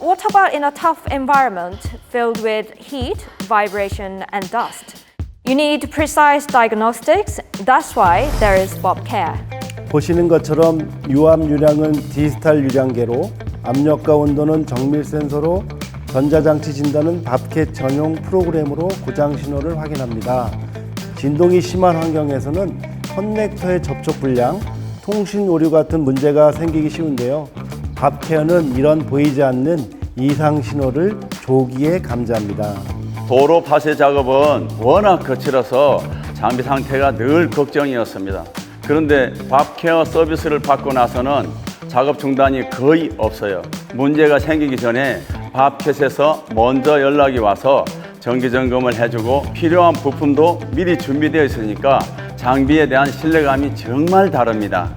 what about in a tough environment filled with heat, vibration, and dust? You need precise diagnostics. That's why there is BobCARE. 보시는 것처럼 유압 유량은 디지털 유량계로, 압력과 온도는 정밀 센서로, 전자장치 진단은 밥캣 전용 프로그램으로 고장 신호를 확인합니다. 진동이 심한 환경에서는 커넥터의 접촉 불량, 통신 오류 같은 문제가 생기기 쉬운데요. 밥케어는 이런 보이지 않는 이상 신호를 조기에 감지합니다. 도로 파쇄 작업은 워낙 거칠어서 장비 상태가 늘 걱정이었습니다. 그런데 밥케어 서비스를 받고 나서는 작업 중단이 거의 없어요. 문제가 생기기 전에 밥캣에서 먼저 연락이 와서 정기 점검을 해주고 필요한 부품도 미리 준비되어 있으니까 장비에 대한 신뢰감이 정말 다릅니다.